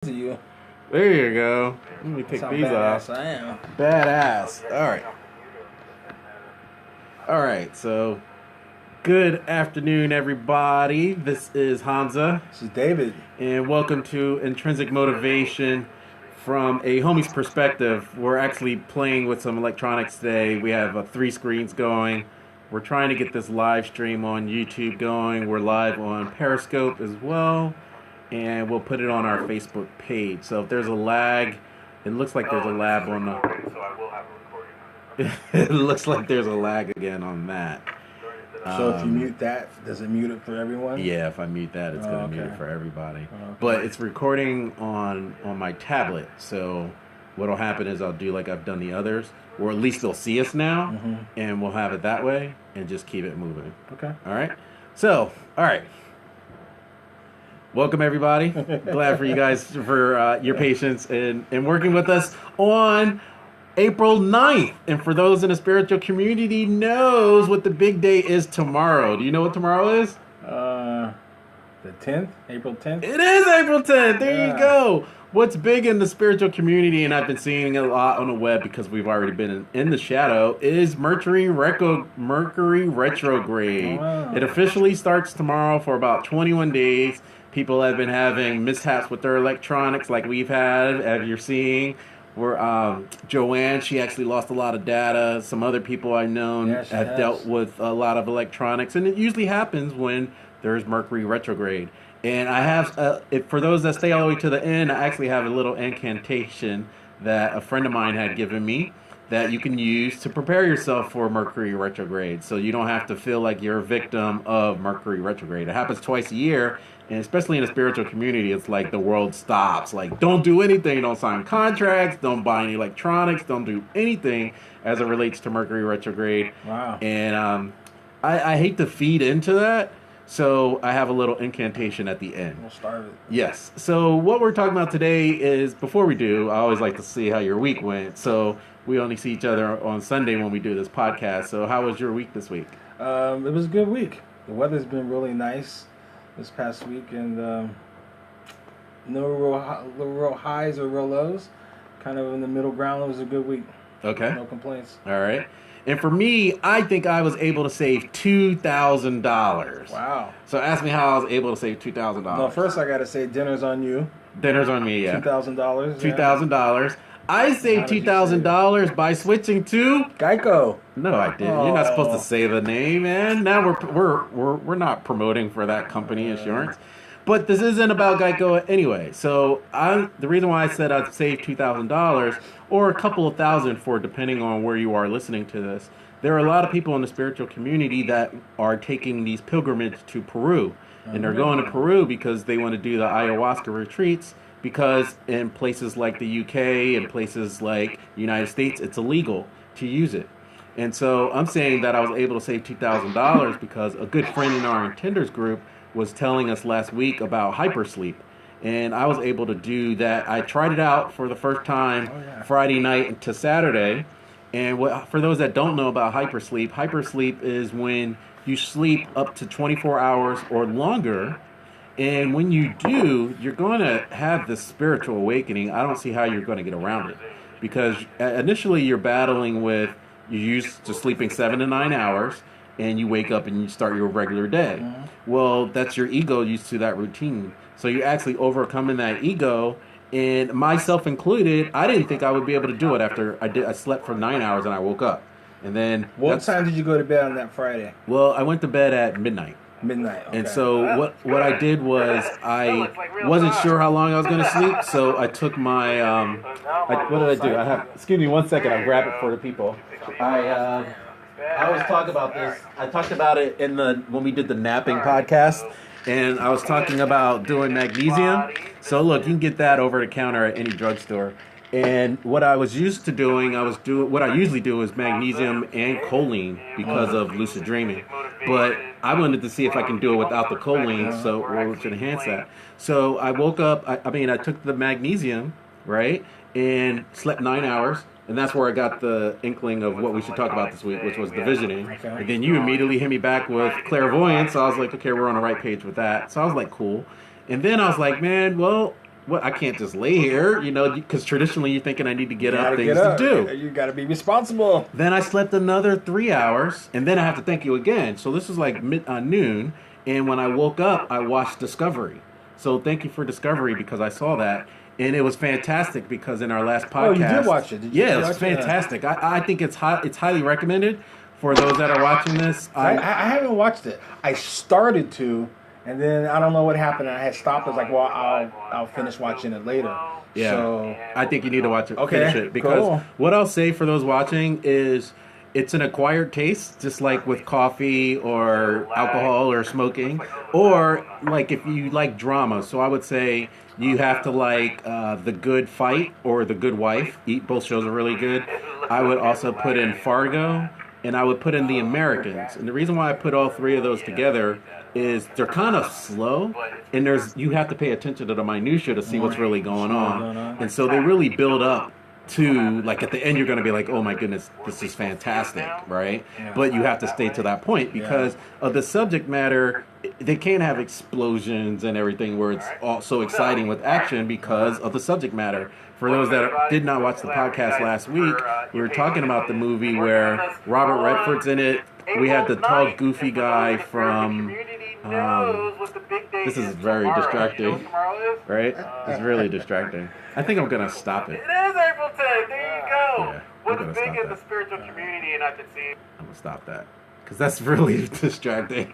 You. There you go. Let me take these off. I am. Badass. All right. So, good afternoon, everybody. This is Hamza. This is David. And welcome to Intrinsic Motivation from a homie's perspective. We're actually playing with some electronics today. We have 3 screens going. We're trying to get this live stream on YouTube going. We're live on Periscope as well. And we'll put it on our Facebook page. So if there's a lag, it looks like there's a lag on the... So I will have a recording. It looks like there's a lag again on that. So if you mute that, does it mute it for everyone? Yeah, if I mute that, it's going to mute it for everybody. Okay. But it's recording on my tablet. So what'll happen is I'll do like I've done the others, or at least they'll see us now, and we'll have it that way, and just keep it moving. Okay. All right? So, all right. Welcome, everybody. Glad for you guys for your patience and working with us on April 9th. And for those in the spiritual community knows what the big day is tomorrow. Do you know what tomorrow is? The 10th? April 10th? It is April 10th. There you go. What's big in the spiritual community, and I've been seeing a lot on the web because we've already been in the shadow, is Mercury Retrograde. Wow. It officially starts tomorrow for about 21 days. People have been having mishaps with their electronics like we've had, as you're seeing. Joanne, she actually lost a lot of data. Some other people I've known have dealt with a lot of electronics. And it usually happens when there's Mercury retrograde. And I have, for those that stay all the way to the end, I actually have a little incantation that a friend of mine had given me that you can use to prepare yourself for Mercury retrograde. So you don't have to feel like you're a victim of Mercury retrograde. It happens twice a year. And especially in the spiritual community, it's like the world stops. Like, don't do anything. Don't sign contracts. Don't buy any electronics. Don't do anything as it relates to Mercury retrograde. Wow. And I hate to feed into that, so I have a little incantation at the end. We'll start it. Yes. So what we're talking about today is, before we do, I always like to see how your week went. So we only see each other on Sunday when we do this podcast. So how was your week this week? It was a good week. The weather's been really nice this past week, and no real highs or real lows. Kind of in the middle ground. It was a good week. Okay. No complaints. All right. And for me, I think I was able to save $2,000. Wow. So ask me how I was able to save $2,000. Well, first I got to say dinner's on you. Dinner's on me, yeah. $2,000. $2,000. I saved $2,000 by switching to Geico. No, I didn't. You're not supposed to say the name, man. Now we're not promoting for that company insurance. But this isn't about Geico anyway. So the reason why I said I'd save $2,000 or a couple of thousand for depending on where you are listening to this. There are a lot of people in the spiritual community that are taking these pilgrimages to Peru. And they're going to Peru because they want to do the ayahuasca retreats. Because in places like the UK and places like the United States, it's illegal to use it. And so I'm saying that I was able to save $2,000 because a good friend in our intenders group was telling us last week about Hypersleep. And I was able to do that. I tried it out for the first time Friday night to Saturday. And for those that don't know about Hypersleep is when you sleep up to 24 hours or longer. And when you do, you're going to have this spiritual awakening. I don't see how you're going to get around it. Because initially you're battling with, you're used to sleeping 7 to 9 hours, and you wake up and you start your regular day. Well, that's your ego used to that routine. So you're actually overcoming that ego. And myself included, I didn't think I would be able to do it after I slept for 9 hours and I woke up. And then... What time did you go to bed on that Friday? Well, I went to bed at midnight. Midnight. Okay. And so what I did was I wasn't sure how long I was going to sleep, so I took my what did I do? I have, excuse me 1 second, I'll grab it for the people. I always talk about this. I talked about it when we did the napping podcast, and I was talking about doing magnesium. So look, you can get that over the counter at any drugstore. And what I was used to doing, what I usually do is magnesium and choline because of lucid dreaming. But I wanted to see if I can do it without the choline, so which would enhance that. So I woke up, I took the magnesium, right, and slept 9 hours. And that's where I got the inkling of what we should talk about this week, which was the visioning. And then you immediately hit me back with Clairvoyance. So I was like, okay, we're on the right page with that. So I was like, cool. And then I was like, man, well, what? I can't just lay here, because traditionally you're thinking I need to get up, things to do. You got to be responsible. Then I slept another 3 hours, and then I have to thank you again. So this was like noon, and when I woke up, I watched Discovery. So thank you for Discovery because I saw that. And it was fantastic because in our last podcast... Oh, you did watch it? Yeah, it's fantastic. I think it's highly recommended for those that are watching this. I haven't watched it. I started to, and then I don't know what happened. I had stopped. I was like, well, I'll finish watching it later. Yeah, so, I think you need to watch it. Okay, finish it. Because cool. What I'll say for those watching is... It's an acquired taste, just like with coffee or alcohol or smoking, or like if you like drama. So I would say you have to like The Good Fight or The Good Wife. Both shows are really good. I would also put in Fargo, and I would put in The Americans. And the reason why I put all three of those together is they're kind of slow, and you have to pay attention to the minutia to see what's really going on. And so they really build up to, like, at the end you're going to be like, oh my goodness, this is fantastic, right? But you have to stay to that point because of the subject matter. They can't have explosions and everything where it's all so exciting with action because of the subject matter. For those that did not watch the podcast last week, we were talking about the movie where Robert Redford's in it. We had the tall, goofy guy from... this is very distracting, right? It's really distracting. I think I'm going to stop it. It is April 10th. There you go. Yeah, What's big in the spiritual community and I can see. I'm going to stop that. Because that's really distracting.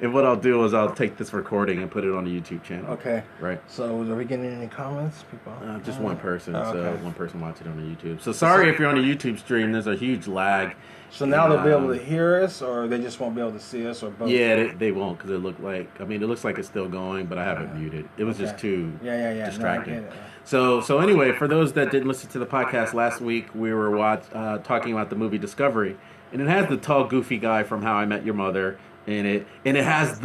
And what I'll do is I'll take this recording and put it on the YouTube channel. Okay. Right. So are we getting any comments, people? Just one person. Okay. So one person watching on the YouTube. So sorry if you're on the YouTube stream. There's a huge lag. So now they'll be able to hear us, or they just won't be able to see us, or both? Yeah, they won't because it looks like it's still going, but I have it muted. It was just too distracting. No, I get it. So anyway, for those that didn't listen to the podcast last week, we were talking about the movie Discovery, and it has the tall, goofy guy from How I Met Your Mother in it, and it has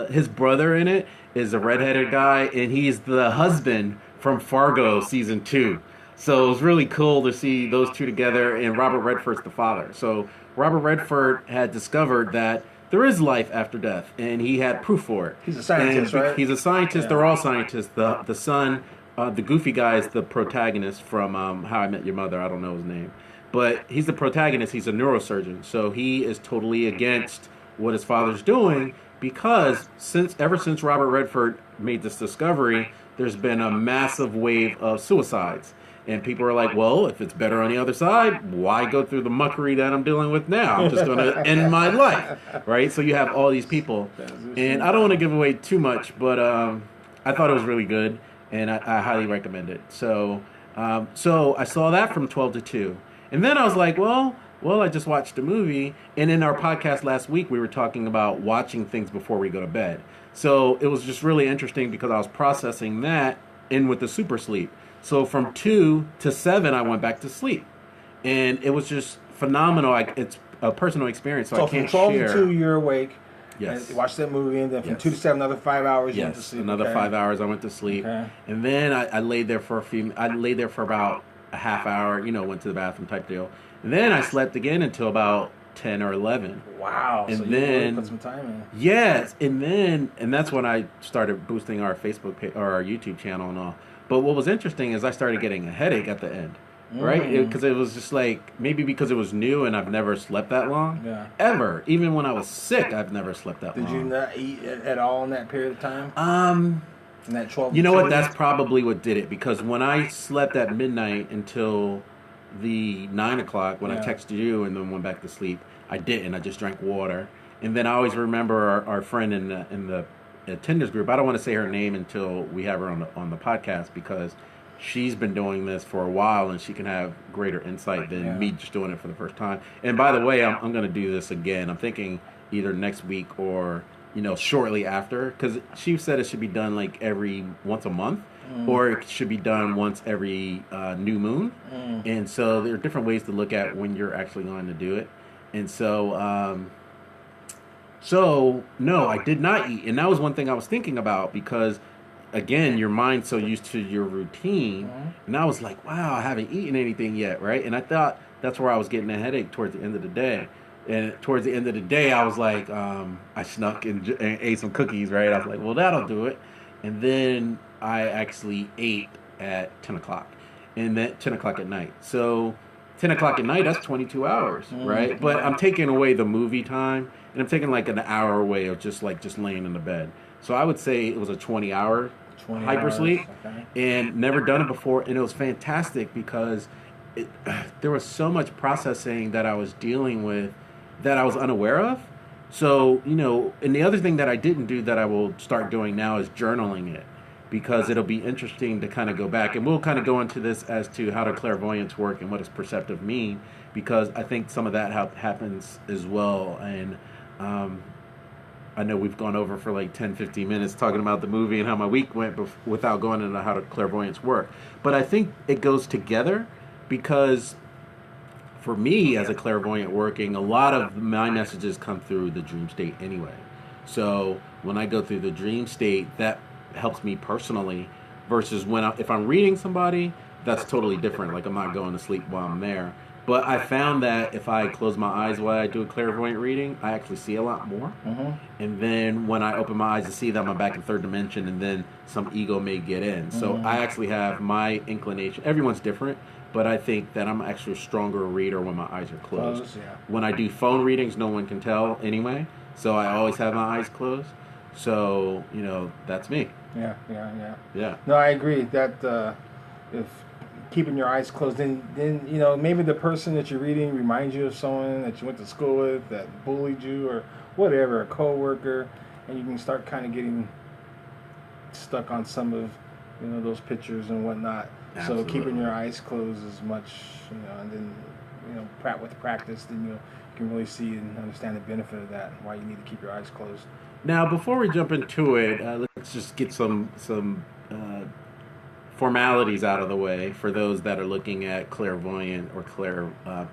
his brother in it is a redheaded guy, and he's the husband from Fargo season 2. So it was really cool to see those two together, and Robert Redford's the father. So Robert Redford had discovered that there is life after death, and he had proof for it. He's a scientist, right? He's a scientist. Yeah. They're all scientists. The son, the goofy guy is the protagonist from How I Met Your Mother. I don't know his name. But he's the protagonist. He's a neurosurgeon. So he is totally against what his father's doing because ever since Robert Redford made this discovery, there's been a massive wave of suicides. And people are like, well, if it's better on the other side, why go through the muckery that I'm dealing with now? I'm just going to end my life, right? So you have all these people. And I don't want to give away too much, but I thought it was really good, and I highly recommend it. So I saw that from 12 to 2. And then I was like, well, I just watched a movie. And in our podcast last week, we were talking about watching things before we go to bed. So it was just really interesting because I was processing that in with the super sleep. So from 2 to 7, I went back to sleep. And it was just phenomenal. It's a personal experience, so I can't share. So from 12 to 2, you're awake. Yes. And watch that movie, and then from 2 to 7, another 5 hours, you went to sleep. Another 5 hours, I went to sleep. Okay. And then I laid there for about a half hour, went to the bathroom type deal. And then I slept again until about 10 or 11. Wow. And so then, you really put some time in. Yes. And that's when I started boosting our Facebook page, or our YouTube channel and all. But what was interesting is I started getting a headache at the end, right? Because it was just like, maybe because it was new and I've never slept that long. Yeah. Ever. Even when I was sick, I've never slept that long. Did you not eat at all in that period of time? In that 12 You know what? That's probably what did it. Because when I slept at midnight until the 9 o'clock, when I texted you and then went back to sleep, I didn't. I just drank water. And then I always remember our friend in the attenders group. I don't want to say her name until we have her on the podcast because she's been doing this for a while and she can have greater insight than me just doing it for the first time. And by the way, I'm going to do this again. I'm thinking either next week or shortly after, because she said it should be done like once a month, or it should be done once every new moon. And so there are different ways to look at when you're actually going to do it. And so no, I did not eat. And that was one thing I was thinking about because, again, your mind's so used to your routine. And I was like, wow, I haven't eaten anything yet, right? And I thought that's where I was getting a headache towards the end of the day. And towards the end of the day, I was like, I snuck and ate some cookies, right? I was like, well, that'll do it. And then I actually ate at 10 o'clock, and then 10 o'clock at night. So 10 o'clock at night, that's 22 hours, right? But I'm taking away the movie time, and I'm taking like an hour away of just laying in the bed. So I would say it was a 20-hour hypersleep, okay. And never done it before, and it was fantastic because there was so much processing that I was dealing with that I was unaware of. So, and the other thing that I didn't do that I will start doing now is journaling it, because it'll be interesting to kind of go back, and we'll kind of go into this as to how do clairvoyants work and what does perceptive mean, because I think some of that happens as well. And I know we've gone over for like 10, 15 minutes talking about the movie and how my week went without going into how do clairvoyants work. But I think it goes together, because for me as a clairvoyant working, a lot of my messages come through the dream state anyway. So when I go through the dream state, that helps me personally, versus if I'm reading somebody, that's totally different. Like, I'm not going to sleep while I'm there. But I found that if I close my eyes while I do a clairvoyant reading, I actually see a lot more. And then when I open my eyes to see them, I'm back in third dimension, and then some ego may get in. So I actually have my inclination. Everyone's different, but I think that I'm actually a stronger reader when my eyes are closed. Yeah. When I do phone readings, no one can tell anyway, so I always have my eyes closed. So, that's me. Yeah. Yeah. No, I agree that if keeping your eyes closed, then maybe the person that you're reading reminds you of someone that you went to school with that bullied you or whatever, a coworker, and you can start kind of getting stuck on some of those pictures and whatnot. Absolutely. So keeping your eyes closed as much, and then with practice, then you can really see and understand the benefit of that, why you need to keep your eyes closed. Now, before we jump into it, let's just get some formalities out of the way for those that are looking at clairvoyant or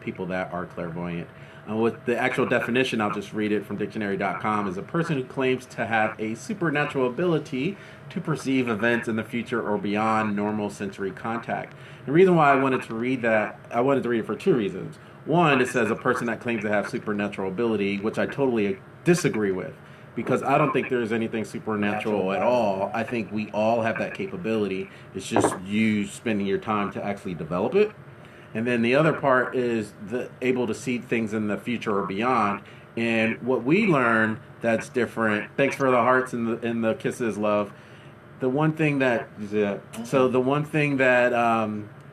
people that are clairvoyant. With the actual definition, I'll just read it from dictionary.com, is a person who claims to have a supernatural ability to perceive events in the future or beyond normal sensory contact. The reason why I wanted to read it for two reasons. One, it says a person that claims to have supernatural ability, which I totally disagree with, because I don't think there's anything supernatural at all. I think we all have that capability. It's just you spending your time to actually develop it. And then the other part is able to see things in the future or beyond. And what we learn that's different. Thanks for the hearts and the kisses, love. The one thing that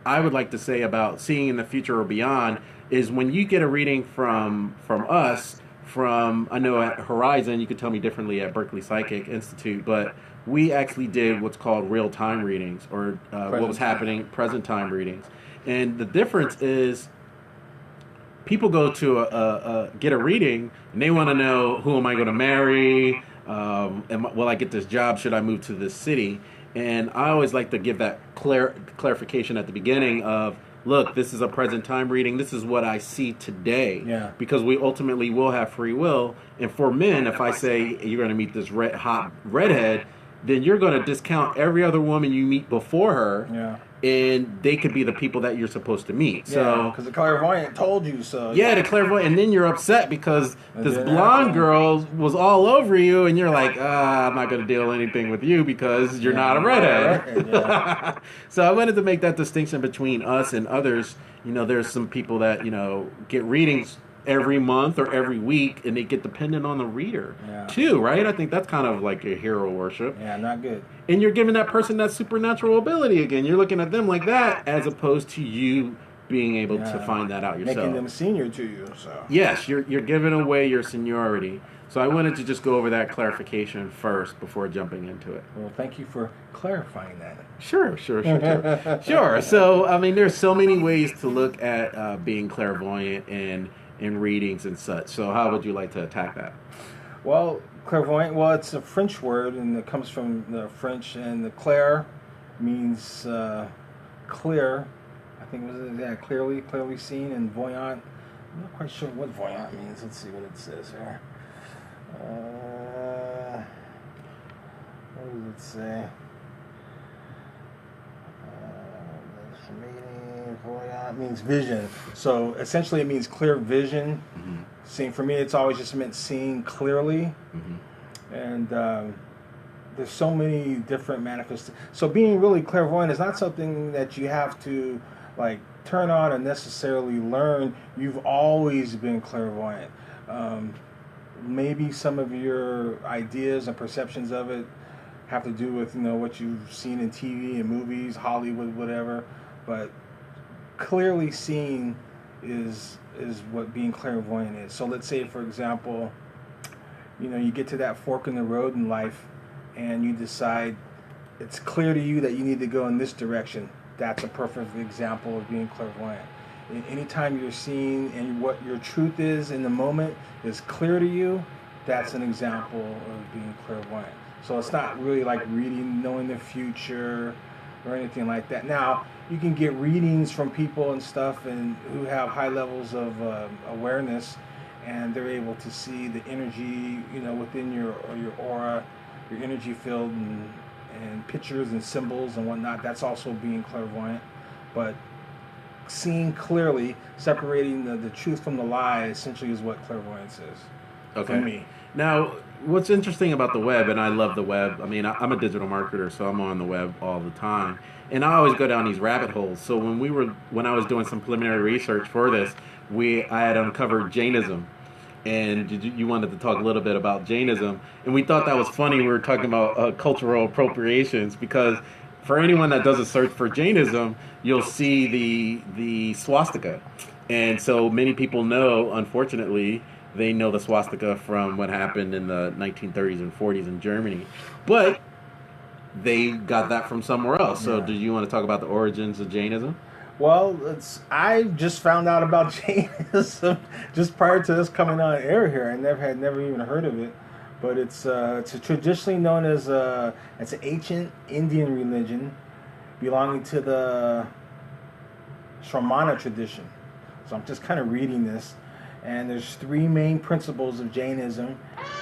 I would like to say about seeing in the future or beyond is when you get a reading from us. I know at Horizon, you could tell me differently at Berkeley Psychic Institute, but we actually did what's called real-time readings, or what was happening, present-time readings. And the difference is people go to get a reading, and they want to know, who am I going to marry? Will I get this job? Should I move to this city? And I always like to give that clarification at the beginning of, look, this is a present time reading. This is what I see today. Yeah. Because we ultimately will have free will. And for men, if I say you're going to meet this hot redhead, then you're going to discount every other woman you meet before her. Yeah. And they could be the people that you're supposed to meet. So, because the clairvoyant told you so. Yeah, the clairvoyant. And then you're upset because this blonde girl was all over you, and you're like, I'm not going to deal anything with you because you're not a redhead. Yeah. So I wanted to make that distinction between us and others. There's some people that, get readings every month or every week, and they get dependent on the reader too, right? I think that's kind of like a hero worship. Yeah, not good. And you're giving that person that supernatural ability again. You're looking at them like that, as opposed to you being able to find that out yourself. Making them senior to you. So yes, you're giving away your seniority. So I wanted to just go over that clarification first before jumping into it. Well, thank you for clarifying that. Sure. Sure. So, I mean, there's so many ways to look at being clairvoyant and in readings and such. So how would you like to attack that? Well, clairvoyant, it's a French word, and it comes from the French, and the clair means clear. I think clearly seen, and voyant. I'm not quite sure what voyant means. Let's see what it says here. What does it say? Voyant means vision. So essentially it means clear vision. Seeing, for me, it's always just meant seeing clearly. And there's so many different manifestations. So being really clairvoyant is not something that you have to like turn on and necessarily learn. You've always been clairvoyant. Maybe some of your ideas and perceptions of it have to do with what you've seen in TV and movies, Hollywood, whatever. But clearly seeing is what being clairvoyant is. So let's say, for example, you get to that fork in the road in life, and you decide it's clear to you that you need to go in this direction. That's a perfect example of being clairvoyant. Anytime you're seeing and what your truth is in the moment is clear to you, that's an example of being clairvoyant. So it's not really like reading, knowing the future or anything like that. Now, you can get readings from people and stuff and who have high levels of awareness, and they're able to see the energy, within your aura, your energy field, and pictures and symbols and whatnot. That's also being clairvoyant. But seeing clearly, separating the truth from the lie, essentially is what clairvoyance is. Okay. For me. Now, what's interesting about the web, and I love the web. I mean, I'm a digital marketer, so I'm on the web all the time, and I always go down these rabbit holes. So when I was doing some preliminary research for this, I had uncovered Jainism. And you wanted to talk a little bit about Jainism, and we thought that was funny. We were talking about cultural appropriations, because for anyone that does a search for Jainism, you'll see the swastika, and so many people know. Unfortunately, they know the swastika from what happened in the 1930s and 40s in Germany, but they got that from somewhere else. So, do you want to talk about the origins of Jainism? Well, I just found out about Jainism just prior to this coming on air here. I had never even heard of it, but it's traditionally known as it's an ancient Indian religion belonging to the Shramana tradition. So I'm just kind of reading this, and there's three main principles of Jainism,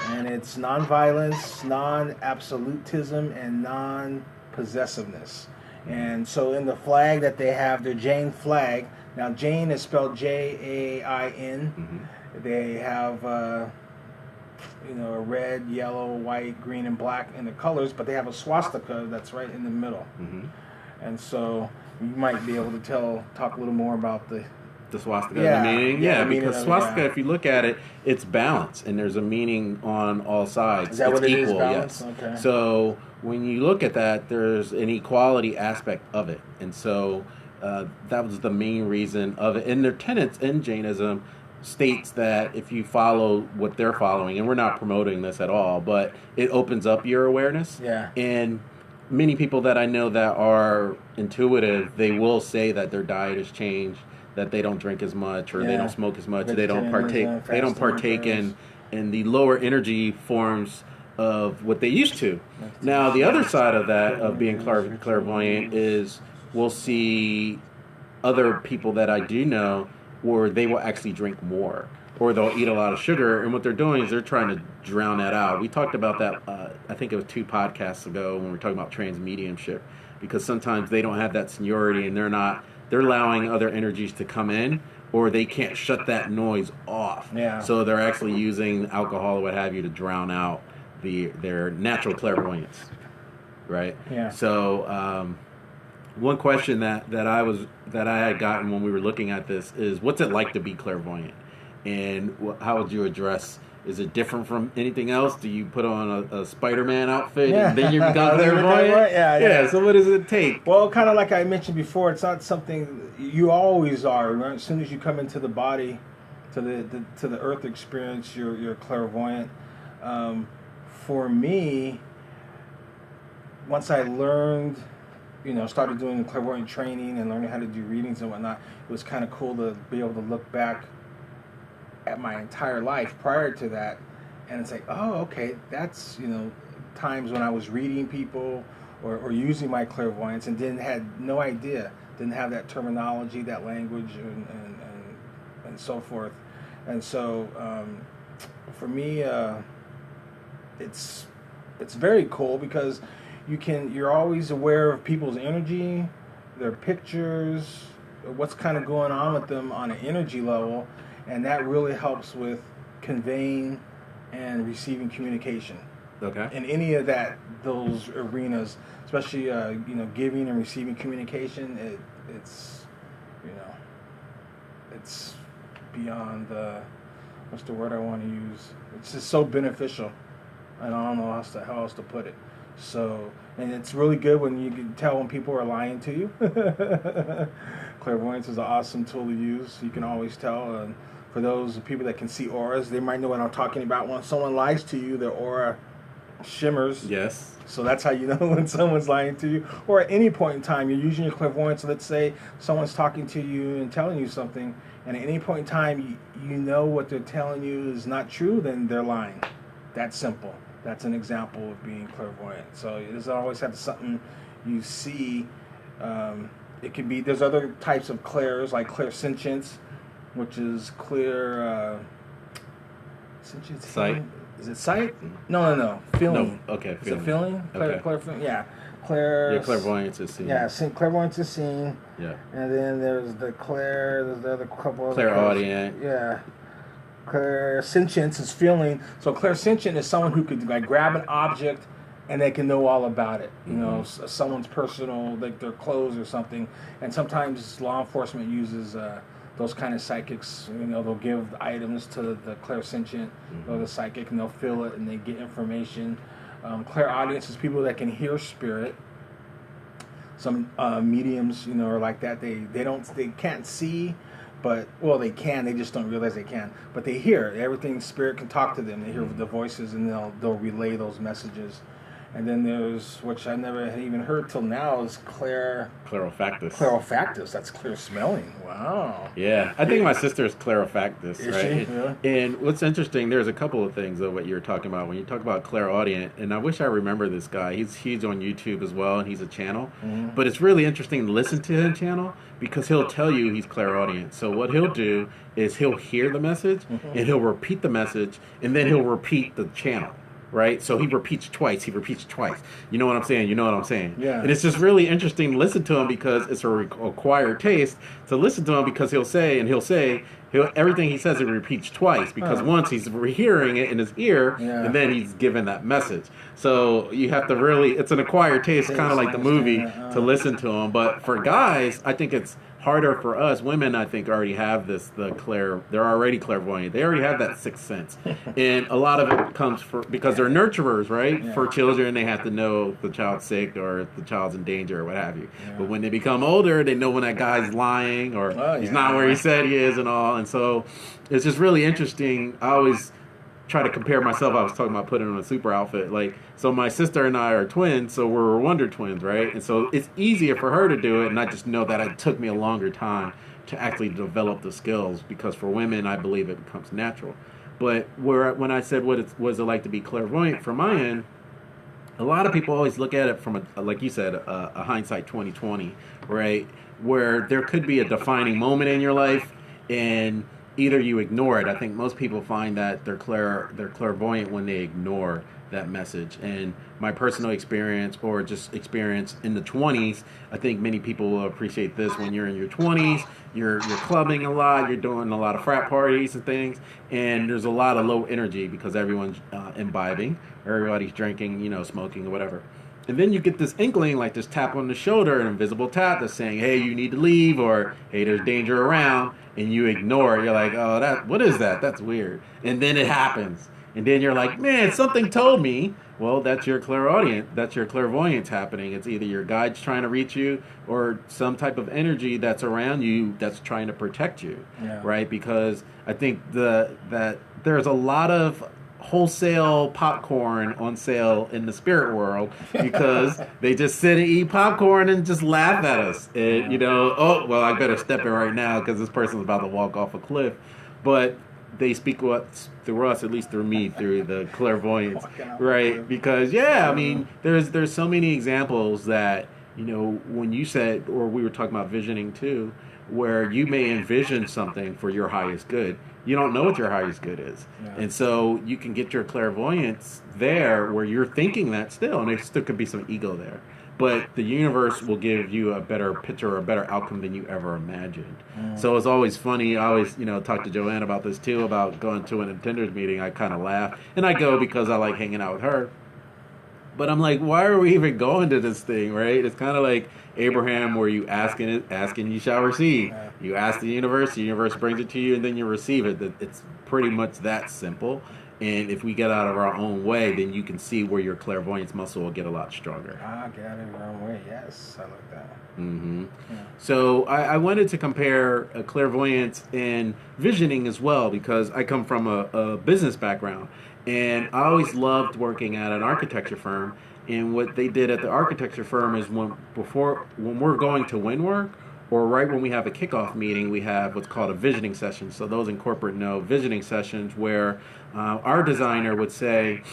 and it's non-violence, non-absolutism, and non-possessiveness. And so in the flag that they have, their Jain flag. Now Jain is spelled Jain. Mm-hmm. They have a red, yellow, white, green, and black in the colors, but they have a swastika that's right in the middle. Mm-hmm. And so you might be able to talk a little more about the swastika, the meaning. Yeah, because swastika, if you look at it, it's balance, and there's a meaning on all sides. Is that it's what it equal, is? Balance? Yes. Okay. So when you look at that, there's an equality aspect of it, and so that was the main reason of it. And their tenets in Jainism states that if you follow what they're following, and we're not promoting this at all, but it opens up your awareness. Yeah. And many people that I know that are intuitive, they will say that their diet has changed, that they don't drink as much, or they don't smoke as much, they don't partake in the lower energy forms of what they used to. Now, the other side of that, of being clairvoyant, is we'll see other people that I do know where they will actually drink more, or they'll eat a lot of sugar, and what they're doing is they're trying to drown that out. We talked about that, I think it was 2 podcasts ago, when we were talking about transmediumship, because sometimes they don't have that seniority, and they're allowing other energies to come in, or they can't shut that noise off. Yeah. So they're actually using alcohol or what have you to drown out their natural clairvoyance, right? Yeah. So one question that I had gotten when we were looking at this is, what's it like to be clairvoyant, and how would you address? Is it different from anything else? Do you put on a Spider-Man outfit and then you become clairvoyant? Yeah. So what does it take? Well, kind of like I mentioned before, it's not something you always are. Right? As soon as you come into the body, to the earth experience, you're clairvoyant. For me, once I learned, started doing the clairvoyant training and learning how to do readings and whatnot, it was kind of cool to be able to look back at my entire life prior to that, and it's like, oh, okay, that's times when I was reading people or using my clairvoyance and didn't have that terminology, that language, and so forth. And so for me, it's very cool, because you're always aware of people's energy, their pictures, what's kind of going on with them on an energy level. And that really helps with conveying and receiving communication. Okay. In any of those arenas, especially giving and receiving communication, it's it's beyond what's the word I want to use? It's just so beneficial, and I don't know how else to put it. So, and it's really good when you can tell when people are lying to you. Clairvoyance is an awesome tool to use. You can always tell. And for those people that can see auras, they might know what I'm talking about. When someone lies to you, their aura shimmers. Yes. So that's how you know when someone's lying to you. Or at any point in time, you're using your clairvoyance. Let's say someone's talking to you and telling you something, and at any point in time, you know what they're telling you is not true, then they're lying. That's simple. That's an example of being clairvoyant. So it doesn't always have to be something you see. It can be, there's other types of clairs, like clairsentience, which is clear... sentience? Sight. Is it sight? No. Feeling. No. Okay. Is it feeling? Yeah. Your clairvoyance is seen. Yeah, clairvoyance is seen. Yeah. And then there's the clair. There's the other couple of clairaudient. Yeah. Clairsentience is feeling. So clairsentient is someone who could like grab an object and they can know all about it. You know, someone's personal, like their clothes or something. And sometimes law enforcement uses those kind of psychics. You know, they'll give items to the clairsentient or the psychic, and they'll feel it and they get information. Clairaudience is people that can hear spirit. Some mediums, are like that. They can't see, but they can. They just don't realize they can. But they hear everything. Spirit can talk to them. They hear the voices, and they'll relay those messages. And then there's, which I never had even heard till now, is Clairofactus. Clairofactus. That's clear smelling. Wow. Yeah, I think my sister is Clairofactus, Is right? she? Yeah. And what's interesting, there's a couple of things of what you're talking about when you talk about clairaudient. And I wish I remember this guy. He's on YouTube as well, and he's a channel. But it's really interesting to listen to his channel because he'll tell you he's clairaudient. So what he'll do is he'll hear the message and he'll repeat the message, and then he'll repeat the channel. Right? So he repeats twice. You know what I'm saying? Yeah. And it's just really interesting to listen to him because it's a acquired taste to listen to him because he'll say everything he says he repeats twice because once he's hearing it in his ear and then he's given that message. So you have to really, it's an acquired taste, kind of like the movie, to listen to him. But for guys, I think it's harder for us. Women, I think, already have they're already clairvoyant. They already have that sixth sense. And a lot of it comes because they're nurturers, right? Yeah. For children, they have to know if the child's sick or if the child's in danger or what have you. Yeah. But when they become older, they know when that guy's lying or he's not where he said he is and all. And so it's just really interesting. I always try to compare myself. I was talking about putting on a super outfit. So my sister and I are twins, so we're Wonder Twins, right? And so it's easier for her to do it, and I just know that it took me a longer time to actually develop the skills because for women, I believe it becomes natural. But when I said what it like to be clairvoyant from my end, a lot of people always look at it from like you said, a hindsight 2020, right? Where there could be a defining moment in your life, and either you ignore it. I think most people find that they're clairvoyant when they ignore that message. And my personal experience or just experience in the 20s, I think many people will appreciate this. When you're in your 20s, you're clubbing a lot, you're doing a lot of frat parties and things, and there's a lot of low energy because everyone's imbibing, everybody's drinking, smoking or whatever. And then you get this inkling, like this tap on the shoulder, an invisible tap that's saying, hey, you need to leave, or hey, there's danger around, and you ignore it. You're like, oh, what is that? That's weird. And then it happens. And then you're like, man, something told me. Well, that's your clairaudient. That's your clairvoyance happening. It's either your guide's trying to reach you or some type of energy that's around you that's trying to protect you, right? Because I think that there's a lot of wholesale popcorn on sale in the spirit world because they just sit and eat popcorn and just laugh at us. And, oh, well, I better step in right now because this person's about to walk off a cliff. But they speak through us, at least through me, through the clairvoyance, right? Because, there's so many examples that, when you said, or we were talking about visioning too, where you may envision something for your highest good. You don't know what your highest good is. Yeah. And so you can get your clairvoyance there where you're thinking that still, and there still could be some ego there. But the universe will give you a better picture or a better outcome than you ever imagined. So it's always funny. I always, talk to Joanne about this too, about going to an attenders meeting. I kind of laugh. And I go because I like hanging out with her. But I'm like, why are we even going to this thing, right? It's kind of like Abraham, where you ask and you shall receive. You ask the universe brings it to you, and then you receive it. It's pretty much that simple. And if we get out of our own way, then you can see where your clairvoyance muscle will get a lot stronger. Get out of your own way. Yes, I like that. Mm-hmm. Yeah. So I wanted to compare clairvoyance and visioning as well, because I come from a business background. And I always loved working at an architecture firm. And what they did at the architecture firm is when we're going to win work, or right when we have a kickoff meeting, we have what's called a visioning session. So those in corporate know visioning sessions, where our designer would say,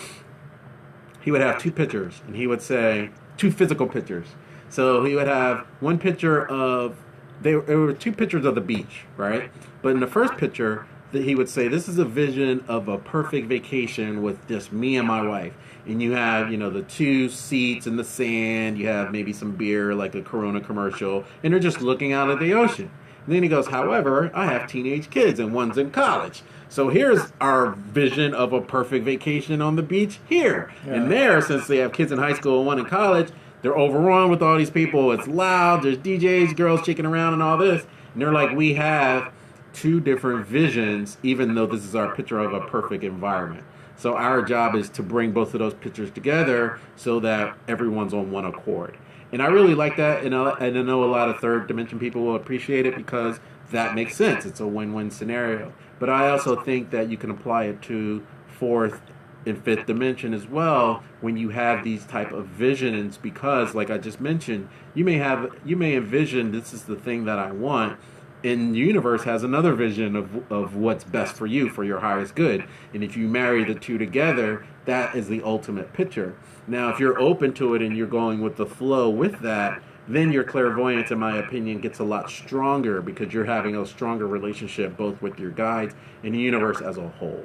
he would have two pictures, and he would say, two physical pictures. So he would have one picture of, there were two pictures of the beach, right? But in the first picture, he would say, this is a vision of a perfect vacation with just me and my wife. And you have, the two seats in the sand. You have maybe some beer, like a Corona commercial. And they're just looking out at the ocean. And then he goes, however, I have teenage kids and one's in college. So here's our vision of a perfect vacation on the beach here. Yeah. And there, since they have kids in high school and one in college, they're overrun with all these people. It's loud. There's DJs, girls shaking around and all this. And they're like, we have two different visions, even though this is our picture of a perfect environment. So our job is to bring both of those pictures together so that everyone's on one accord. And I really like that, and I know a lot of third dimension people will appreciate it, because that makes sense. It's a win-win scenario. But I also think that you can apply it to fourth and fifth dimension as well when you have these type of visions, because like I just mentioned, you may envision, this is the thing that I want, and the universe has another vision of what's best for you, for your highest good. And if you marry the two together, that is the ultimate picture. Now, if you're open to it and you're going with the flow with that, then your clairvoyance, in my opinion, gets a lot stronger, because you're having a stronger relationship both with your guides and the universe as a whole.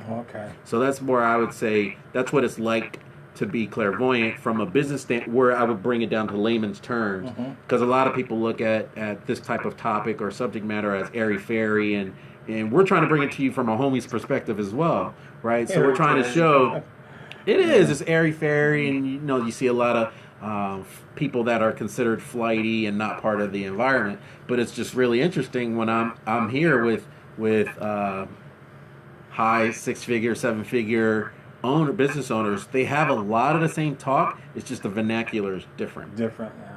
Okay. So that's where I would say that's what it's like to be clairvoyant from a business standpoint, where I would bring it down to layman's terms, because a lot of people look at this type of topic or subject matter as airy-fairy, and we're trying to bring it to you from a homie's perspective as well, right? So we're trying to show it's airy-fairy, and you see a lot of people that are considered flighty and not part of the environment, but it's just really interesting when I'm here with high six-figure, seven-figure business owners. They have a lot of the same talk. It's just the vernacular is different. Yeah.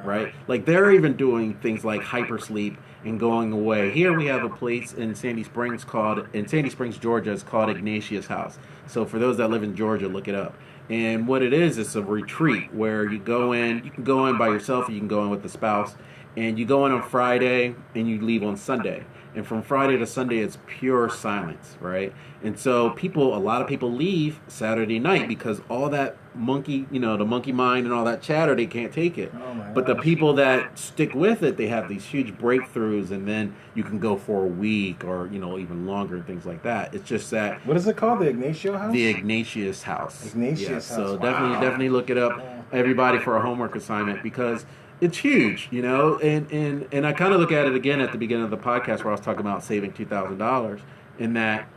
Right? Like they're even doing things like Hypersleep and going away. Here we have a place in Sandy Springs, Georgia. It's called Ignatius House. So for those that live in Georgia, look it up. And what it is, it's a retreat where you go in. You can go in by yourself, or you can go in with the spouse. And you go in on Friday and you leave on Sunday. And from Friday to Sunday, it's pure silence, right? And so a lot of people leave Saturday night, because all that monkey, the monkey mind and all that chatter, they can't take it. But the people that stick with it, they have these huge breakthroughs, and then you can go for a week or, even longer and things like that. It's just that. What is it called? The Ignatius House? The Ignatius House. Ignatius House. So definitely look it up, everybody, for a homework assignment, because it's huge, and I kind of look at it again at the beginning of the podcast where I was talking about saving $2,000, in that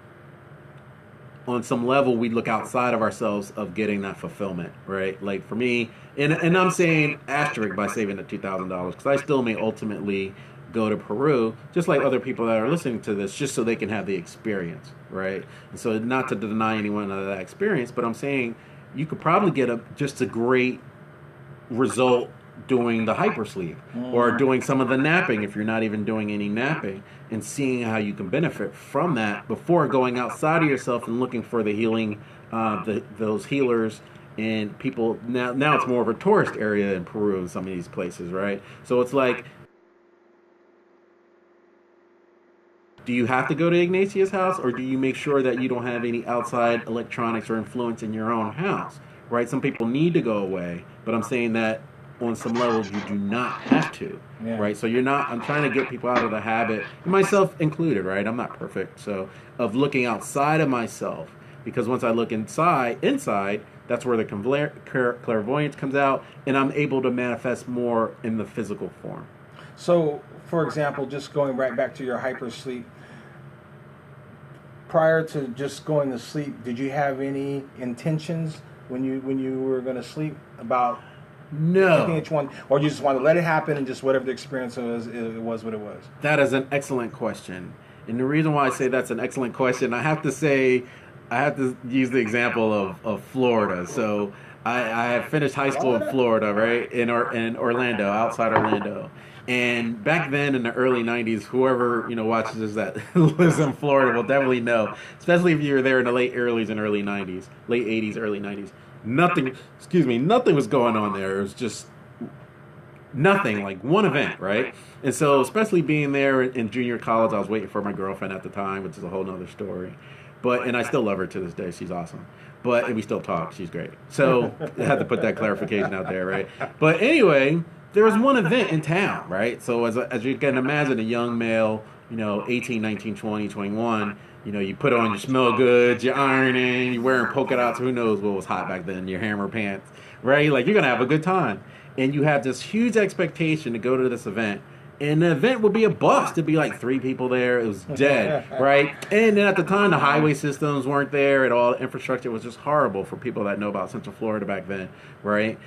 on some level we look outside of ourselves of getting that fulfillment, right? Like for me, and I'm saying asterisk by saving the $2,000, because I still may ultimately go to Peru, just like other people that are listening to this, just so they can have the experience, right? And so not to deny anyone of that experience, but I'm saying you could probably get just a great result doing the hypersleep, or doing some of the napping if you're not even doing any napping, and seeing how you can benefit from that before going outside of yourself and looking for the healing, those healers and people. Now it's more of a tourist area in Peru and some of these places, right? So it's like, do you have to go to Ignatius House, or do you make sure that you don't have any outside electronics or influence in your own house, right? Some people need to go away, but I'm saying that on some levels you do not have to, right? So I'm trying to get people out of the habit, myself included, right? I'm not perfect, so of looking outside of myself, because once I look inside, that's where the clairvoyance comes out, and I'm able to manifest more in the physical form. So, for example, just going right back to your hypersleep, prior to just going to sleep, did you have any intentions when you were going to sleep about No. anything that you want, or you just want to let it happen and just whatever the experience was, it was what it was? That is an excellent question. And the reason why I say that's an excellent question, I have to use the example of Florida. So I had finished high school in Florida, right? In Orlando, outside Orlando. And back then in the early 90s, whoever, watches this that lives in Florida will definitely know, especially if you were there in the late 80s, early 90s. Nothing was going on there. It was just nothing, like one event, right? And so, especially being there in junior college, I was waiting for my girlfriend at the time, which is a whole nother story. And I still love her to this day. She's awesome. And we still talk. She's great. So I had to put that clarification out there, right? But anyway, there was one event in town, right? So as you can imagine, a young male, 18, 19, 20, 21, you put on your smell goods, you're ironing, you're wearing polka dots, who knows what was hot back then, your hammer pants, right? Like, you're going to have a good time. And you have this huge expectation to go to this event. And the event would be a bust. It'd be like 3 people there. It was dead, right? And then at the time, the highway systems weren't there at all. Infrastructure was just horrible for people that know about Central Florida back then, right?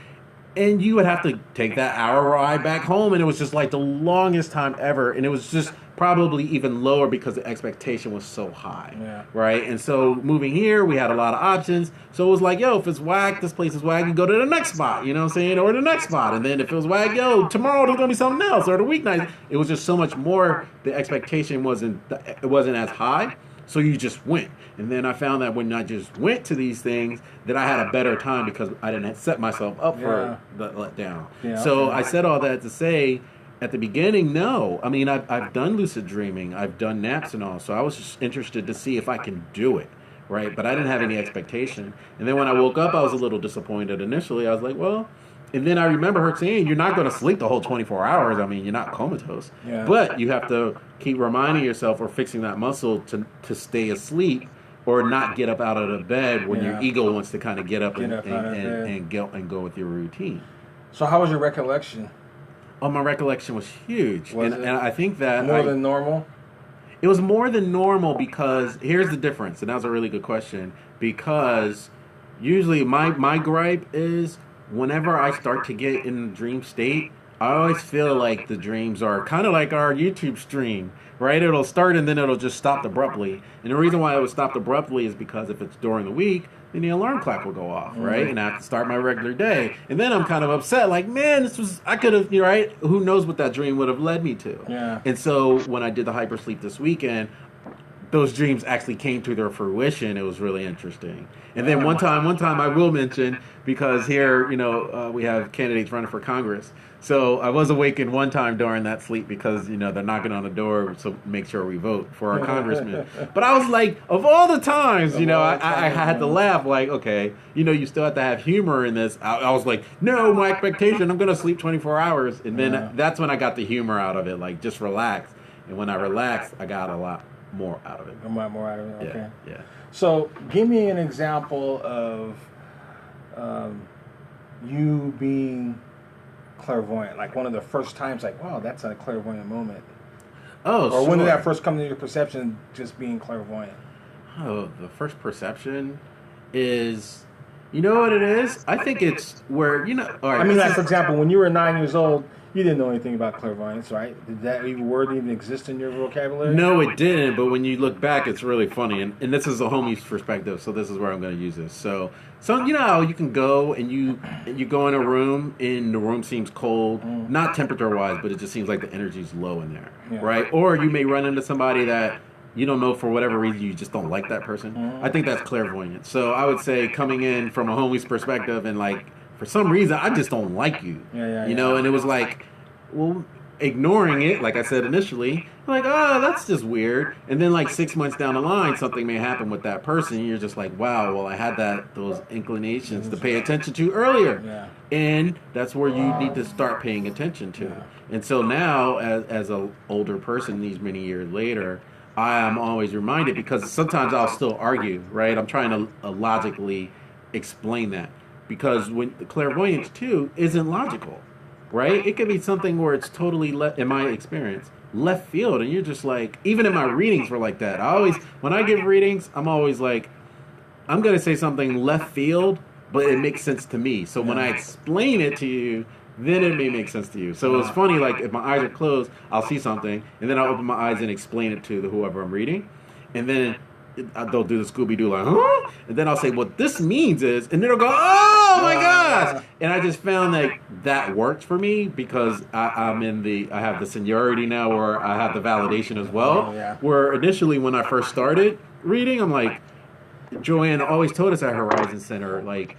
And you would have to take that hour ride back home, and it was just like the longest time ever. And it was just probably even lower because the expectation was so high, right? And so moving here, we had a lot of options. So it was like, yo, if it's whack, this place is whack, you go to the next spot, you know what I'm saying? Or the next spot. And then if it was whack, yo, tomorrow there's going to be something else, or the weeknight. It was just so much more. The expectation wasn't as high. So you just went. And then I found that when I just went to these things, that I had a better time because I didn't set myself up for the letdown. So I said all that to say, at the beginning, no. I mean, I've done lucid dreaming. I've done naps and all. So I was just interested to see if I can do it, right? But I didn't have any expectation. And then when I woke up, I was a little disappointed initially. I was like, well... And then I remember her saying, you're not going to sleep the whole 24 hours. I mean, you're not comatose. Yeah. But you have to keep reminding yourself or fixing that muscle to stay asleep or not get up out of the bed when your ego wants to kind of get up and go with your routine. So how was your recollection? Oh, my recollection was huge. And I think that... More than normal? It was more than normal because... Here's the difference, and that was a really good question. Because usually my gripe is... Whenever I start to get in the dream state, I always feel like the dreams are kind of like our YouTube stream, right? It'll start and then it'll just stop abruptly. And the reason why it would stop abruptly is because if it's during the week, then the alarm clock will go off, right? And I have to start my regular day. And then I'm kind of upset, like, man, I could have, right? Who knows what that dream would have led me to? Yeah. And so when I did the Hypersleep this weekend, those dreams actually came to their fruition. It was really interesting. And then one time I will mention, because here, we have candidates running for Congress. So I was awakened one time during that sleep because, they're knocking on the door to make sure we vote for our congressman. But I was like, of all the times, I had to laugh like, okay, you still have to have humor in this. I was like, no, my expectation, I'm going to sleep 24 hours. And then that's when I got the humor out of it, like just relax. And when I relaxed, I got a lot more out of it. A lot more out of it, okay. Yeah. So give me an example of you being clairvoyant, like one of the first times, like, wow, that's a clairvoyant moment. Oh, or when did that first come to your perception, just being clairvoyant? Oh, the first perception is, you know what it is? I think it's where, all right. I mean, like, for example, when you were 9 years old, you didn't know anything about clairvoyance, right? Did that word even exist in your vocabulary? No, it didn't, but when you look back, it's really funny. And this is a homie's perspective, so this is where I'm going to use this. So you know how you can go and you go in a room, and the room seems cold, not temperature-wise, but it just seems like the energy's low in there, right? Or you may run into somebody that you don't know for whatever reason, you just don't like that person. I think that's clairvoyant. So I would say coming in from a homie's perspective and like, for some reason, I just don't like you. And it was like, well, ignoring it, like I said initially, like, oh, that's just weird. And then like 6 months down the line, something may happen with that person. And you're just like, wow, well, I had those inclinations to pay attention to earlier. And that's where you need to start paying attention to. And so now, as an older person, these many years later, I am always reminded, because sometimes I'll still argue, right? I'm trying to logically explain that. Because when the clairvoyance too isn't logical, right? It could be something where it's totally in my experience, left field, and you're just like, even in my readings were like that. When I give readings, I'm always like, I'm gonna say something left field, but it makes sense to me. So when I explain it to you, then it may make sense to you. So it's funny, like if my eyes are closed, I'll see something, and then I'll open my eyes and explain it to whoever I'm reading, and then they'll do the Scooby-Doo like, huh? And then I'll say, what this means is, and then they'll go, oh my gosh! And I just found that works for me because I have the seniority now where I have the validation as well. Where initially when I first started reading, I'm like, Joanne always told us at Horizon Center, like,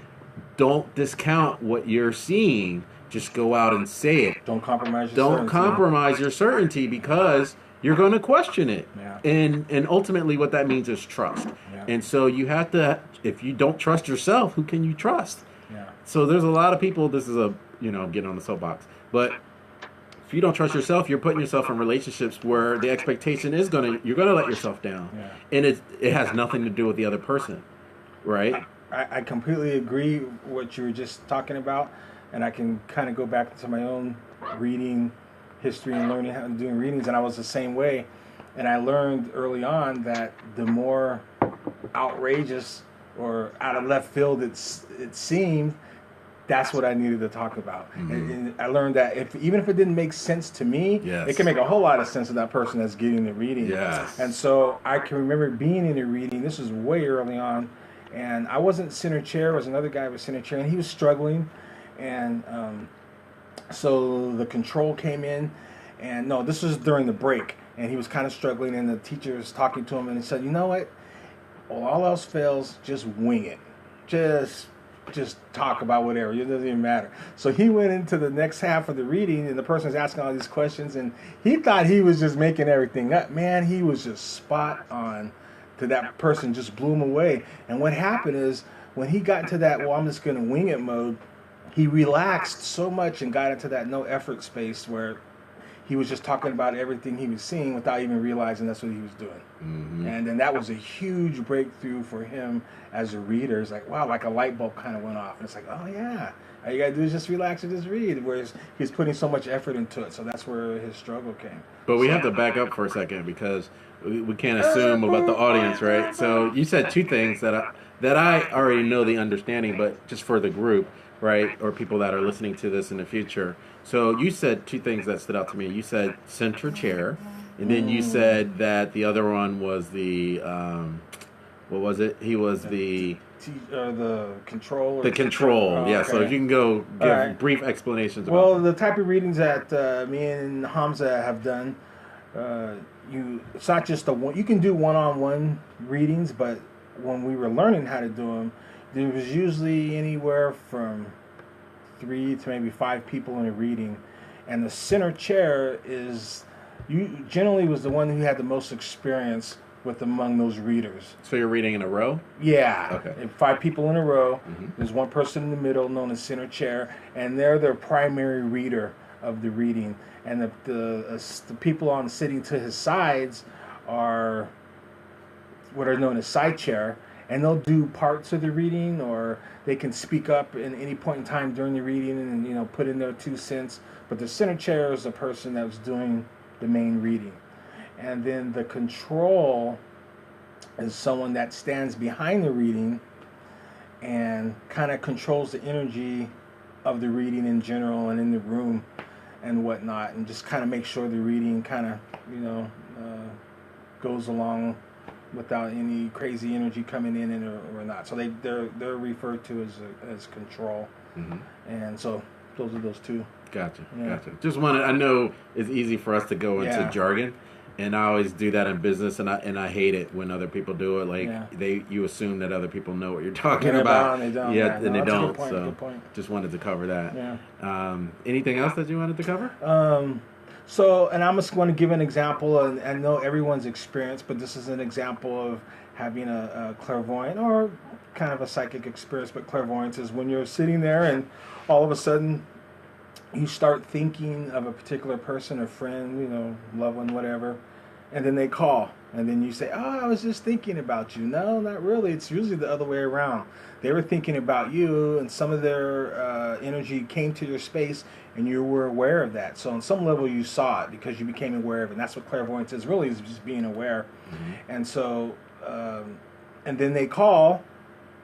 don't discount what you're seeing. Just go out and say it. Don't compromise your certainty because you're going to question it. Yeah. And ultimately what that means is trust. Yeah. And so you have to, if you don't trust yourself, who can you trust? Yeah. So there's a lot of people, this is getting on the soapbox, but if you don't trust yourself, you're putting yourself in relationships where the expectation is you're going to let yourself down. Yeah. And it has nothing to do with the other person, right? I completely agree with what you were just talking about, and I can kind of go back to my own reading history and learning how to do readings, and I was the same way. And I learned early on that the more outrageous or out of left field it seemed, that's what I needed to talk about. Mm-hmm. And I learned that even if it didn't make sense to me, it can make a whole lot of sense to that person that's getting the reading. Yes. And so I can remember being in a reading. This was way early on, and I wasn't center chair. It was another guy was center chair, and he was struggling. And so the control came in, and no, this was during the break, and he was kind of struggling, and the teacher was talking to him, and he said, you know what? Well, all else fails, just wing it. Just talk about whatever. It doesn't even matter. So he went into the next half of the reading, and the person was asking all these questions, and he thought he was just making everything up. Man, he was just spot on to that person, just blew him away. And what happened is, when he got into that, well, I'm just going to wing it mode, he relaxed so much and got into that no effort space where he was just talking about everything he was seeing without even realizing that's what he was doing. Mm-hmm. And then that was a huge breakthrough for him as a reader. It's like, wow, like a light bulb kind of went off. And it's like, oh yeah, all you got to do is just relax and just read. Whereas he's putting so much effort into it. So that's where his struggle came. But we have to back up for a second because we can't assume about the audience, right? So you said two things that I already know the understanding, but just for the group, right, or people that are listening to this in the future. So you said two things that stood out to me. You said center chair, and then you said that the other one was the, what was it? He was the control. The control, Oh, yeah. okay. So if you can go give brief explanations about the type of readings that me and Hamza have done, it's not just you can do one-on-one readings, but when we were learning how to do them, there was usually anywhere from 3 to maybe 5 people in a reading, and the center chair generally was the one who had the most experience with among those readers. So you're reading in a row? Yeah. Okay. 5 people in a row. Mm-hmm. There's one person in the middle known as center chair, and they're their primary reader of the reading. And the people on sitting to his sides are what are known as side chair, and they'll do parts of the reading, or they can speak up at any point in time during the reading and put in their 2 cents. But the center chair is the person that was doing the main reading. And then the control is someone that stands behind the reading and kind of controls the energy of the reading in general and in the room and whatnot, and just kind of make sure the reading kind of goes along without any crazy energy coming in or not. So they're referred to as control. Mm-hmm. And so those are those two. Gotcha. Just I know it's easy for us to go into jargon, and I always do that in business, and I hate it when other people do it. Like you assume that other people know what you're talking about. And they don't. Yeah, and they don't. Good point. Just wanted to cover that. Yeah. Anything else that you wanted to cover? So, and I'm just going to give an example, and I know everyone's experience, but this is an example of having a clairvoyant or kind of a psychic experience. But clairvoyance is when you're sitting there and all of a sudden you start thinking of a particular person, a friend, loved one, whatever, and then they call, and then you say, oh, I was just thinking about you. No, not really. It's usually the other way around. They were thinking about you, and some of their energy came to your space, and you were aware of that. So on some level you saw it because you became aware of it. And that's what clairvoyance is really, is just being aware. Mm-hmm. And so, and then they call,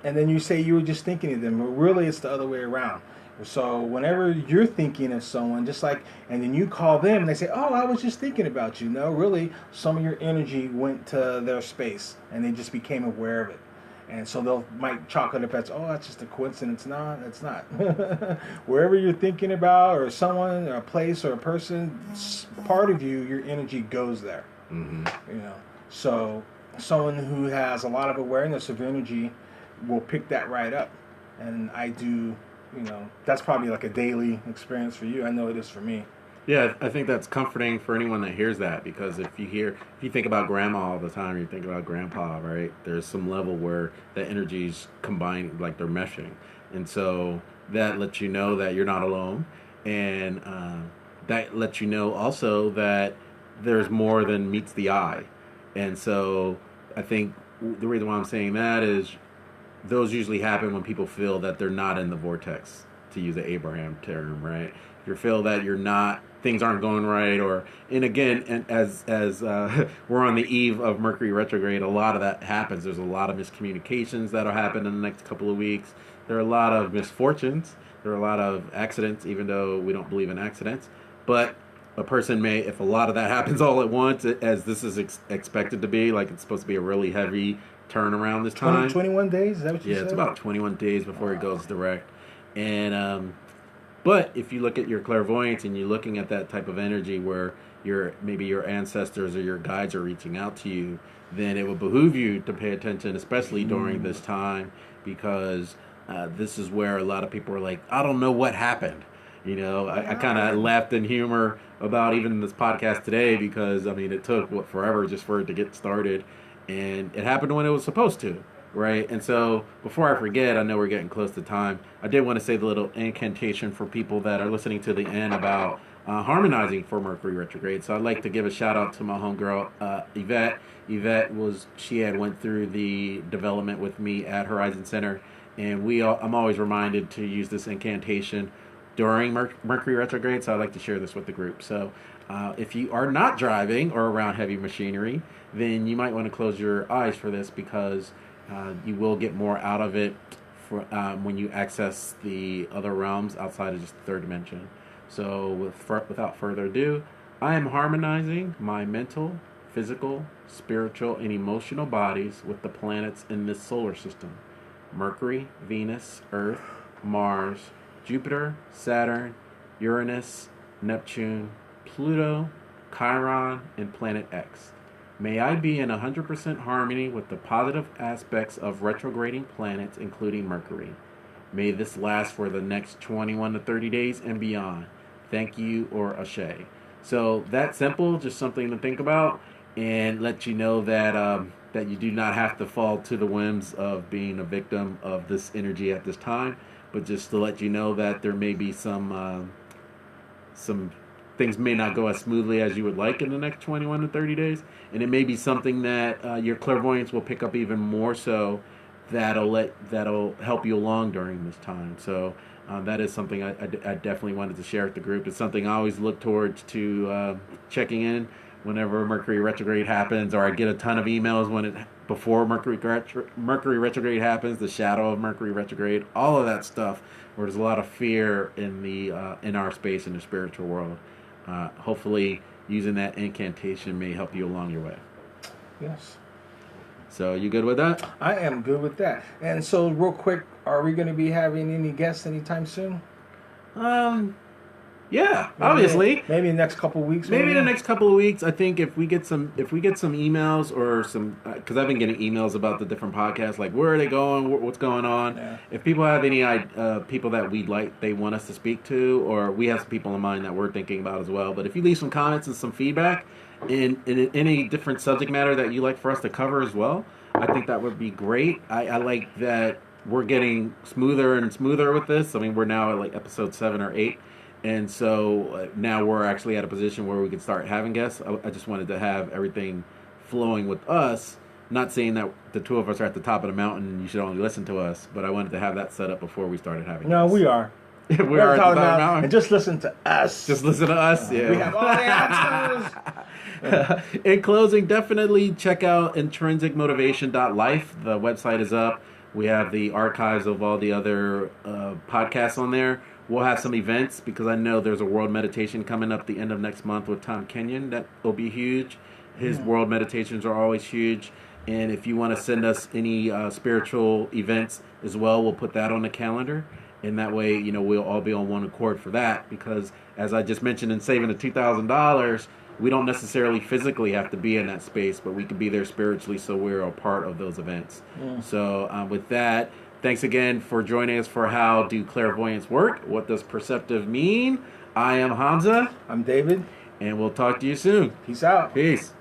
and then you say you were just thinking of them, but really it's the other way around. So whenever you're thinking of someone, just like, and then you call them, and they say, "Oh, I was just thinking about you." No, really, some of your energy went to their space, and they just became aware of it. And so they'll might chalk it up as, "Oh, that's just a coincidence." No, it's not. Wherever you're thinking about, or someone, or a place, or a person, part of you, your energy goes there. You know, so someone who has a lot of awareness of energy will pick that right up, and I do. You know, that's probably like a daily experience for you. I know it is for me. Yeah, I think that's comforting for anyone that hears that, because if you think about grandma all the time, you think about grandpa, right? There's some level where the energies combine, like they're meshing. And so that lets you know that you're not alone. And that lets you know also that there's more than meets the eye. And so I think the reason why I'm saying that is those usually happen when people feel that they're not in the vortex, to use the Abraham term, right? If you feel that you're not, things aren't going right, and again, and as we're on the eve of Mercury retrograde, a lot of that happens. There's a lot of miscommunications that'll happen in the next couple of weeks. There are a lot of misfortunes. There are a lot of accidents, even though we don't believe in accidents. But a person may, if a lot of that happens all at once, as this is expected to be, like it's supposed to be a really heavy turnaround this time. 21 days? Is that what you said? Yeah, it's about 21 days before it goes direct. And but if you look at your clairvoyance and you're looking at that type of energy where maybe your ancestors or your guides are reaching out to you, then it would behoove you to pay attention, especially during this time, because this is where a lot of people are like, I don't know what happened. You know, I kind of laughed in humor about even this podcast today, because I mean, it took forever just for it to get started. And it happened when it was supposed to, right? And so, before I forget, I know we're getting close to time, I did want to say the little incantation for people that are listening to the end about harmonizing for Mercury retrograde. So I'd like to give a shout out to my homegirl, Yvette. Yvette she had went through the development with me at Horizon Center, and I'm always reminded to use this incantation during Mercury retrograde, so I'd like to share this with the group. So if you are not driving or around heavy machinery, then you might want to close your eyes for this, because you will get more out of it when you access the other realms outside of just the third dimension. So without further ado, I am harmonizing my mental, physical, spiritual, and emotional bodies with the planets in this solar system: Mercury, Venus, Earth, Mars, Jupiter, Saturn, Uranus, Neptune, Pluto, Chiron, and Planet X. May I be in 100% harmony with the positive aspects of retrograding planets, including Mercury. May this last for the next 21 to 30 days and beyond. Thank you, or Ashe. So that's simple, just something to think about, and let you know that that you do not have to fall to the whims of being a victim of this energy at this time, but just to let you know that there may be some things may not go as smoothly as you would like in the next 21 to 30 days, and it may be something that your clairvoyance will pick up even more so, that'll help you along during this time. So that is something I definitely wanted to share with the group. It's something I always look towards to checking in whenever Mercury retrograde happens, or I get a ton of emails before Mercury retrograde happens, the shadow of Mercury retrograde, all of that stuff, where there's a lot of fear in our space in the spiritual world. Hopefully, using that incantation may help you along your way. Yes. So, you good with that? I am good with that. And so, real quick, are we going to be having any guests anytime soon? Yeah, obviously. Maybe in the next couple of weeks. Maybe in the next couple of weeks. I think if we get some emails or some, because I've been getting emails about the different podcasts, like where are they going, what's going on. Yeah. If people have any people that they want us to speak to, or we have some people in mind that we're thinking about as well. But if you leave some comments and some feedback in any different subject matter that you like for us to cover as well, I think that would be great. I like that we're getting smoother and smoother with this. I mean, we're now at like episode 7 or 8. And so now we're actually at a position where we can start having guests. I just wanted to have everything flowing with us. Not saying that the two of us are at the top of the mountain and you should only listen to us, but I wanted to have that set up before we started having guests. No, we are. We are at the top of the mountain. And just listen to us. Just listen to us, yeah. We have all the answers. In closing, definitely check out intrinsicmotivation.life. The website is up. We have the archives of all the other podcasts on there. We'll have some events because I know there's a world meditation coming up the end of next month with Tom Kenyon. That will be huge. His world meditations are always huge. And if you want to send us any spiritual events as well, we'll put that on the calendar. And that way, we'll all be on one accord for that. Because as I just mentioned in saving the $2,000, we don't necessarily physically have to be in that space, but we can be there spiritually, so we're a part of those events. So with that, thanks again for joining us for How Do Clairvoyants Work? What does Perceptive mean? I am Hamza. I'm David. And we'll talk to you soon. Peace out. Peace.